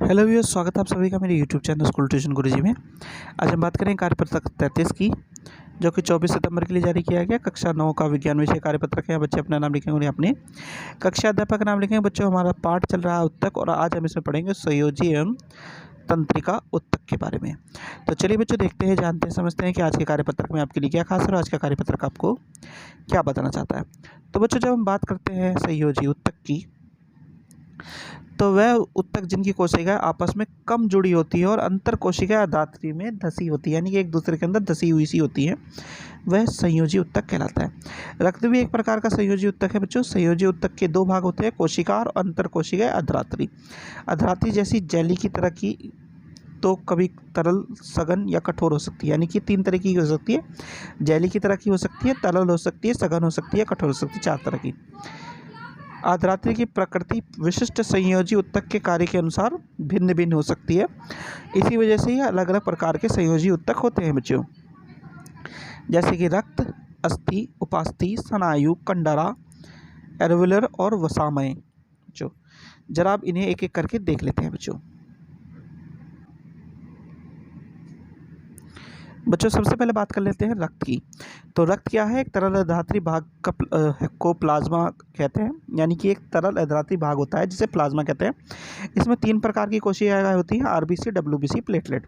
Hello viewers, स्वागत है आप सभी का मेरे यूट्यूब चैनल स्कूल ट्यूशन गुरुजी में। आज हम बात करें कार्यपत्रक 33 की, जो कि 24 सितंबर के लिए जारी किया गया। कक्षा 9 का विज्ञान विषय कार्यपत्रक है। बच्चे अपना नाम लिखेंगे और अपने कक्षा अध्यापक का नाम लिखेंगे। बच्चों, हमारा पाठ चल रहा है उत्तक, और आज हम इसमें पढ़ेंगे संयोजी एवं तंत्रिका उत्तक के बारे में। तो चलिए बच्चों, देखते हैं, जानते हैं, समझते हैं कि आज के कार्यपत्रक में आपके लिए क्या खास है और आज का कार्यपत्रक आपको क्या बताना चाहता है। तो बच्चों, जब हम बात करते हैं संयोजी उत्तक की, तो वह उत्तक जिनकी कोशिकाएं आपस में कम जुड़ी होती है और अंतर कोशिकाएं धात्री में धसी होती है, यानी कि एक दूसरे के अंदर धसी हुई सी होती है, वह संयोजी उत्तक कहलाता है। रक्त भी एक प्रकार का संयोजी उत्तक है बच्चों। संयोजी उत्तक के दो भाग होते हैं, कोशिका और अंतर कोशिका अधरात्री। अधरात्री जैसी जेली की तरह की तो कभी तरल, सघन या कठोर हो सकती है, यानी कि तीन तरह की हो सकती है। जेली की तरह की हो सकती है, तरल हो सकती है, सघन हो सकती है, कठोर हो सकती है, चार तरह की। अधरात्री की प्रकृति विशिष्ट संयोजी उत्तक के कार्य के अनुसार भिन्न भिन्न हो सकती है। इसी वजह से ही अलग अलग प्रकार के संयोजी उत्तक होते हैं बच्चों, जैसे कि रक्त, अस्थि, उपास्थि, स्नायु, कंडरा, एल्वेलर और वसामय। बच्चों, जरा आप इन्हें एक एक करके देख लेते हैं बच्चों। सबसे पहले बात कर लेते हैं रक्त की। तो रक्त क्या है? एक तरल अधात्री भाग को प्लाज्मा कहते हैं, यानी कि एक तरल अधात्री भाग होता है जिसे प्लाज्मा कहते हैं। इसमें तीन प्रकार की कोशिकाएं होती हैं, आरबीसी, डब्ल्यूबीसी, प्लेटलेट,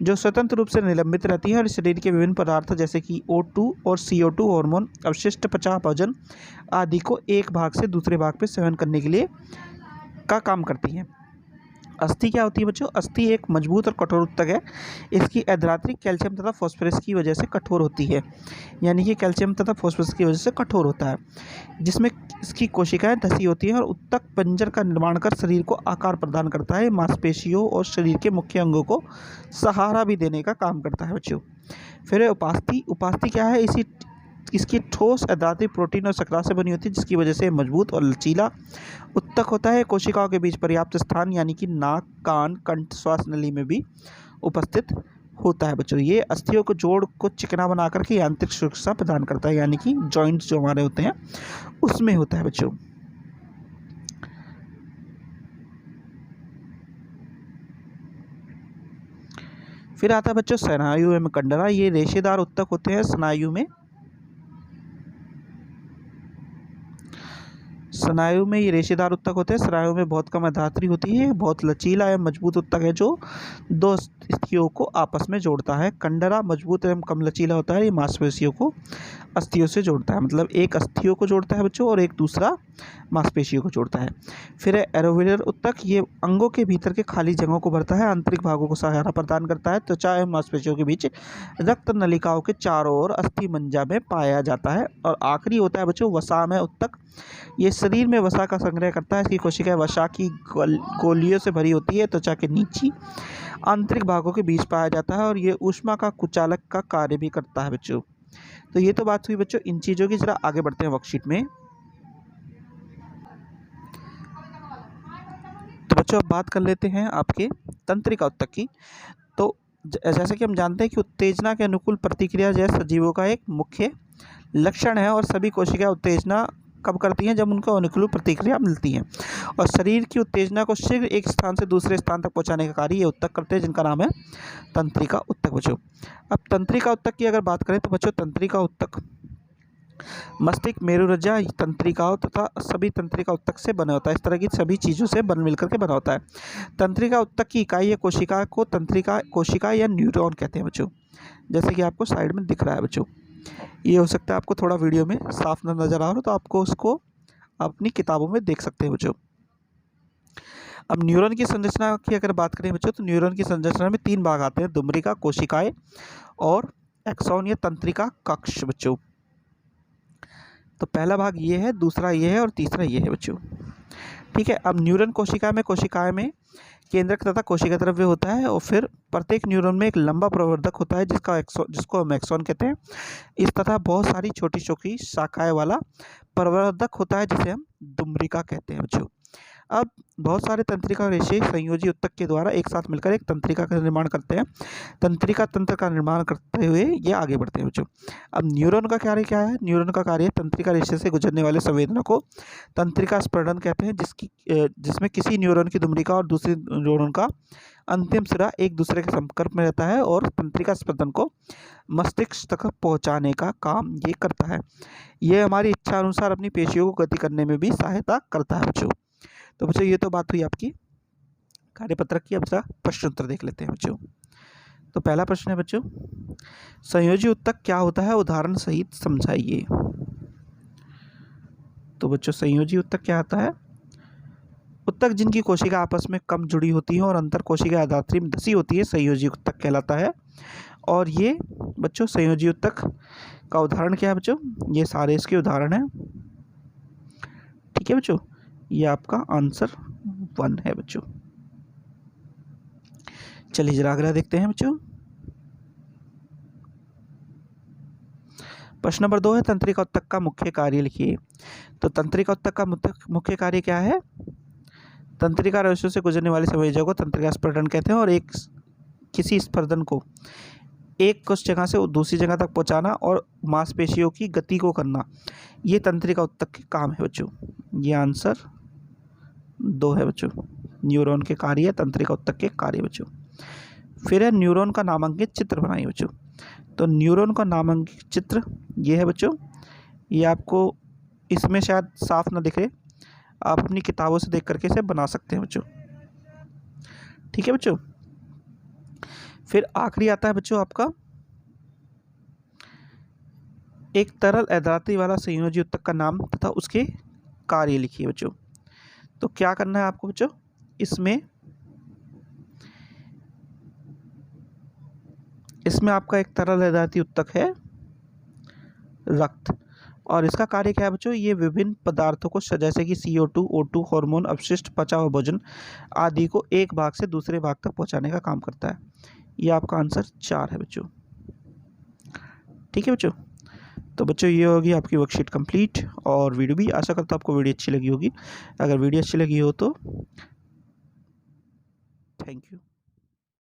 जो स्वतंत्र रूप से निलंबित रहती हैं और शरीर के विभिन्न पदार्थ जैसे कि O2 और CO2 हार्मोन, अवशिष्ट पचा भोजन आदि को एक भाग से दूसरे भाग पर सेवन करने के लिए का काम करती हैं। अस्थि क्या होती है बच्चों? अस्थि एक मजबूत और कठोर उत्तक है। इसकी अधरात्री कैल्शियम तथा फास्फोरस की वजह से कठोर होती है, यानी कि कैल्शियम तथा फास्फोरस की वजह से कठोर होता है, जिसमें इसकी कोशिकाएं धसी होती हैं और उत्तक पंजर का निर्माण कर शरीर को आकार प्रदान करता है, मांसपेशियों और शरीर के मुख्य अंगों को सहारा भी देने का काम करता है बच्चों। फिर उपास्थि। उपास्थि क्या है? इसकी ठोस अधात्री प्रोटीन और शर्करा से बनी होती है, जिसकी वजह से मजबूत और लचीला उत्तक होता है। कोशिकाओं के बीच पर्याप्त स्थान, यानी कि नाक, कान, कंठ, श्वास नली में भी उपस्थित होता है बच्चों। ये अस्थियों को जोड़ को चिकना बना करके यांत्रिक सुरक्षा प्रदान करता है, यानी कि जॉइंट्स जो हमारे होते हैं उसमें होता है बच्चों। फिर आता है बच्चों स्नायु एवं कंडरा। ये रेशेदार उत्तक होते हैं। स्नायु में ये रेशेदार उत्तक होते हैं। स्नायु में बहुत कम अधात्री होती है। बहुत लचीला एवं मजबूत उत्तक है जो दो अस्थियों को आपस में जोड़ता है। कंडरा मजबूत एवं कम लचीला होता है। ये मांसपेशियों को अस्थियों से जोड़ता है, मतलब एक अस्थियों को जोड़ता है बच्चों और एक दूसरा मांसपेशियों को जोड़ता है। फिर है एरोवेलर उत्तक। ये अंगों के भीतर के खाली जगहों को भरता है, आंतरिक भागों को सहारा प्रदान करता है। त्वचा एवं मांसपेशियों के बीच रक्त नलिकाओं के चारों ओर अस्थि मंजा में पाया जाता है। और आखिरी होता है बच्चों वसामय उत्तक। ये शरीर में वसा का संग्रह करता है। इसकी कोशिकाएं वसा की गोलियों से भरी होती है। त्वचा के नीचे आंतरिक भागों के बीच पाया जाता है और ये ऊष्मा का कुचालक का कार्य भी करता है बच्चों। तो ये तो बात हुई बच्चों इन चीज़ों की। जरा आगे बढ़ते हैं वर्कशीट में। तो बच्चों, अब बात कर लेते हैं आपके तंत्रिका उत्तक की। तो जैसे कि हम जानते हैं कि उत्तेजना के अनुकूल प्रतिक्रिया जैसे सजीवों का एक मुख्य लक्षण है, और सभी कोशिकाएं उत्तेजना कब करती हैं? जब उनको अनुकूल प्रतिक्रिया मिलती है। और शरीर की उत्तेजना को शीघ्र एक स्थान से दूसरे स्थान तक पहुंचाने का कार्य ये उत्तक करते हैं, जिनका नाम है तंत्रिका उत्तक बच्चों। अब तंत्रिका उत्तक की अगर बात करें तो बच्चों, तंत्रिका उत्तक मस्तिष्क, मेरुरज्जा, तंत्रिकाओं तथा सभी तंत्रिका उत्तक से बना होता है। इस तरह की सभी चीज़ों से बन मिलकर के बना होता है। तंत्रिका उत्तक की इकाई या कोशिका को तंत्रिका कोशिका या न्यूरॉन कहते हैं बच्चों, जैसे कि आपको साइड में दिख रहा है बच्चों। ये हो सकता है आपको थोड़ा वीडियो में साफ न नज़र आ रहा हो, तो आपको उसको अपनी किताबों में देख सकते हैं बच्चों। अब न्यूरॉन की संरचना की अगर बात करें बच्चों, तो न्यूरॉन की संरचना में तीन भाग आते हैं, दुम्बरिका, कोशिकाएं और एक्सॉन या तंत्रिका कक्ष बच्चों। तो पहला भाग ये है, दूसरा ये है और तीसरा ये है बच्चों। ठीक है। अब न्यूरॉन कोशिकाएं में केंद्रक तथा कोशिका द्रव्य होता है, और फिर प्रत्येक न्यूरॉन में एक लंबा प्रवर्धक होता है जिसको हम एक्सॉन कहते हैं। इस तथा बहुत सारी छोटी छोटी शाखाएं वाला प्रवर्धक होता है, जिसे हम दुम्बरिका कहते हैं बच्चों। अब बहुत सारे तंत्रिका रेशे संयोजी ऊतक के द्वारा एक साथ मिलकर एक तंत्रिका का निर्माण करते हैं। तंत्रिका तंत्र का निर्माण करते हुए ये आगे बढ़ते हैं बच्चों। अब न्यूरॉन का कार्य क्या है? न्यूरॉन का कार्य तंत्रिका रेशे से गुजरने वाले संवेदना को तंत्रिका स्पंदन कहते हैं, जिसमें किसी न्यूरॉन की धुम्रिका और दूसरी न्यूरॉन का अंतिम सिरा एक दूसरे के संपर्क में रहता है और तंत्रिका स्पंदन को मस्तिष्क तक पहुंचाने का काम ये करता है। ये हमारी इच्छा अनुसार अपनी पेशियों को गति करने में भी सहायता करता है बच्चों। तो बच्चों ये तो बात हुई आपकी कार्यपत्रक की। अब जरा प्रश्न उत्तर देख लेते हैं बच्चों। तो पहला प्रश्न है बच्चों, संयोजी ऊतक क्या होता है? उदाहरण सहित समझाइए। तो बच्चों संयोजी ऊतक क्या होता है? ऊतक जिनकी कोशिका आपस में कम जुड़ी होती है और अंतर कोशिका आधात्री में धसी होती है, संयोजी ऊतक कहलाता है। और ये बच्चों संयोजी ऊतक का उदाहरण क्या है बच्चों? ये सारे इसके उदाहरण हैं। ठीक है बच्चों, ये आपका आंसर 1 है बच्चों। चलिए जरा अगला देखते हैं बच्चों। प्रश्न नंबर 2 है, तंत्रिका ऊतक का मुख्य कार्य लिखिए। तो तंत्रिका ऊतक का मुख्य कार्य क्या है? तंत्रिका रेशों से गुजरने वाली संवेदना को तंत्रिका स्पंदन कहते हैं और किसी स्पंदन को एक कुछ जगह से दूसरी जगह तक पहुंचाना और मांसपेशियों की गति को करना, ये तंत्रिका ऊतक के काम है बच्चों। ये आंसर 2 है बच्चों। न्यूरॉन के कार्य, तंत्रिका ऊतक के कार्य बच्चों। फिर है न्यूरॉन का नामांकित चित्र बनाइए बच्चों। तो न्यूरॉन का नामांकित चित्र ये है बच्चों। ये आपको इसमें शायद साफ ना दिखे, आप अपनी किताबों से देख करके इसे बना सकते हैं बच्चों। ठीक है बच्चों। फिर आखिरी आता है बच्चों आपका एक तरल अधात्री वाला संयोजी ऊतक का नाम तथा उसके कार्य लिखिए बच्चों। तो क्या करना है आपको बच्चों? इसमें आपका एक तरल अधात्री ऊतक है रक्त, और इसका कार्य क्या है बच्चों? ये विभिन्न पदार्थों को जैसे कि CO2, O2, हार्मोन, अपशिष्ट, पचा हुआ भोजन आदि को एक भाग से दूसरे भाग तक पहुंचाने का काम करता है। ये आपका आंसर 4 है बच्चों। ठीक है बच्चों। तो बच्चों ये होगी आपकी वर्कशीट कंप्लीट और वीडियो भी। आशा करता हूँ आपको वीडियो अच्छी लगी होगी। अगर वीडियो अच्छी लगी हो तो थैंक यू।